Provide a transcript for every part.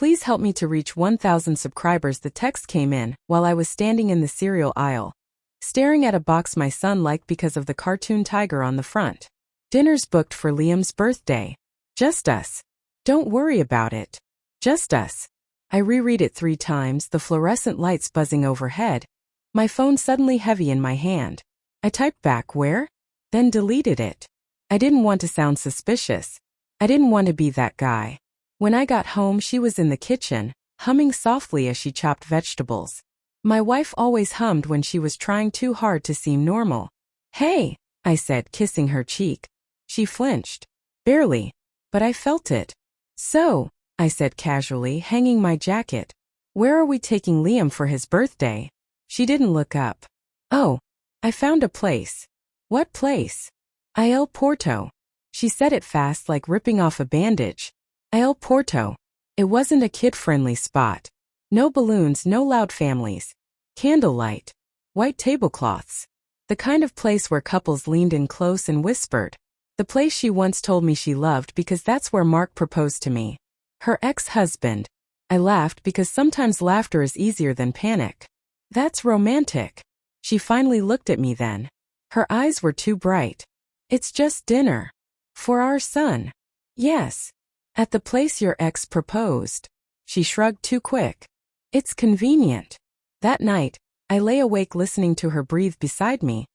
Please help me to reach 1,000 subscribers. The text came in while I was standing in the cereal aisle, staring at a box my son liked because of the cartoon tiger on the front. Dinner's booked for Liam's birthday. Just us. Don't worry about it. Just us. I reread it 3 times, the fluorescent lights buzzing overhead. My phone suddenly heavy in my hand. I typed back, "Where?" Then deleted it. I didn't want to sound suspicious. I didn't want to be that guy. When I got home, she was in the kitchen, humming softly as she chopped vegetables. My wife always hummed when she was trying too hard to seem normal. "Hey," I said, kissing her cheek. She flinched. "Barely. But I felt it." "So," I said casually, hanging my jacket, "where are we taking Liam for his birthday?" She didn't look up. "Oh, I found a place." "What place?" "Il Porto." She said it fast, like ripping off a bandage. Il Porto. It wasn't a kid-friendly spot. No balloons, no loud families. Candlelight. White tablecloths. The kind of place where couples leaned in close and whispered. The place she once told me she loved because that's where Mark proposed to me. Her ex-husband. I laughed because sometimes laughter is easier than panic. "That's romantic." She finally looked at me then. Her eyes were too bright. "It's just dinner. For our son." "Yes. At the place your ex proposed." She shrugged too quick. "It's convenient." That night, I lay awake listening to her breathe beside me,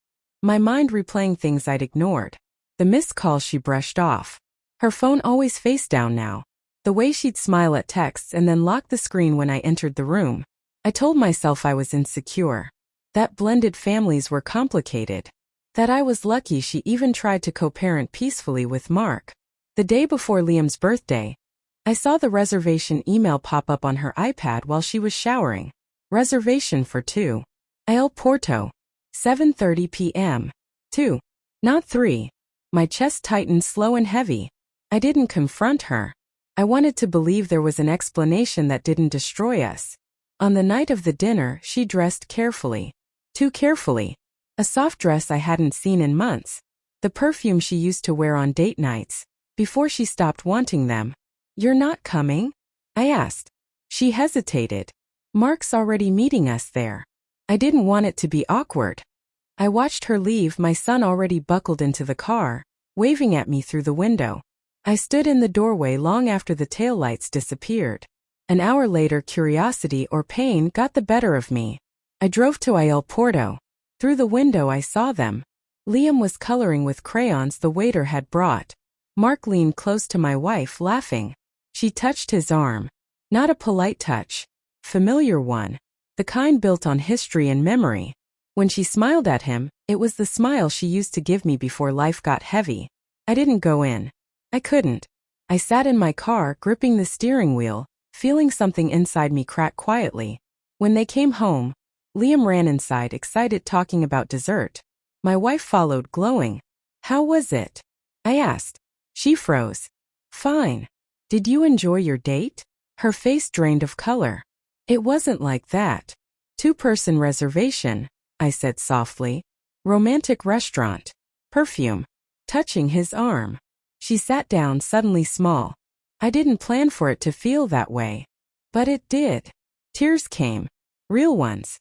my mind replaying things I'd ignored. The missed calls she brushed off. Her phone always face down now. The way she'd smile at texts and then lock the screen when I entered the room. I told myself I was insecure. That blended families were complicated. That I was lucky she even tried to co-parent peacefully with Mark. The day before Liam's birthday, I saw the reservation email pop up on her iPad while she was showering. Reservation for 2. Il Porto. 7:30 p.m. 2. Not 3. My chest tightened slow and heavy. I didn't confront her. I wanted to believe there was an explanation that didn't destroy us. On the night of the dinner, she dressed carefully. Too carefully. A soft dress I hadn't seen in months. The perfume she used to wear on date nights, before she stopped wanting them. "You're not coming?" I asked. She hesitated. "Mark's already meeting us there." I didn't want it to be awkward. I watched her leave, my son already buckled into the car, waving at me through the window. I stood in the doorway long after the taillights disappeared. An hour later, curiosity or pain got the better of me. I drove to Il Porto. Through the window I saw them. Liam was coloring with crayons the waiter had brought. Mark leaned close to my wife, laughing. She touched his arm. Not a polite touch. Familiar one. The kind built on history and memory. When she smiled at him, it was the smile she used to give me before life got heavy. I didn't go in. I couldn't. I sat in my car, gripping the steering wheel, feeling something inside me crack quietly. When they came home, Liam ran inside, excited, talking about dessert. My wife followed, glowing. "How was it?" I asked. She froze. "Fine. Did you enjoy your date?" Her face drained of color. "It wasn't like that. 2-person reservation," I said softly. "Romantic restaurant. Perfume." Touching his arm. She sat down, suddenly small. I didn't plan for it to feel that way. But it did. Tears came. Real ones.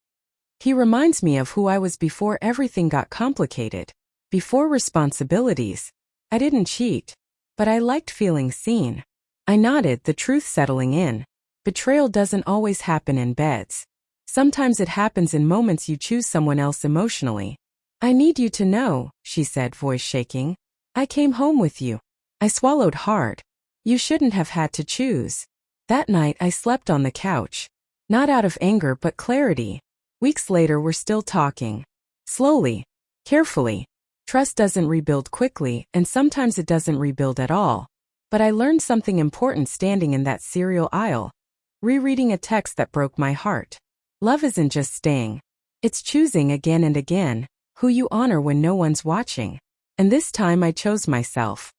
He reminds me of who I was before everything got complicated. Before responsibilities. I didn't cheat. But I liked feeling seen. I nodded, the truth settling in. Betrayal doesn't always happen in beds. Sometimes it happens in moments you choose someone else emotionally. "I need you to know," she said, voice shaking. "I came home with you." I swallowed hard. You shouldn't have had to choose. That night I slept on the couch. Not out of anger but clarity. Weeks later we're still talking. Slowly. Carefully. Trust doesn't rebuild quickly, and sometimes it doesn't rebuild at all. But I learned something important standing in that cereal aisle. Rereading a text that broke my heart. Love isn't just staying. It's choosing again and again who you honor when no one's watching. And this time I chose myself.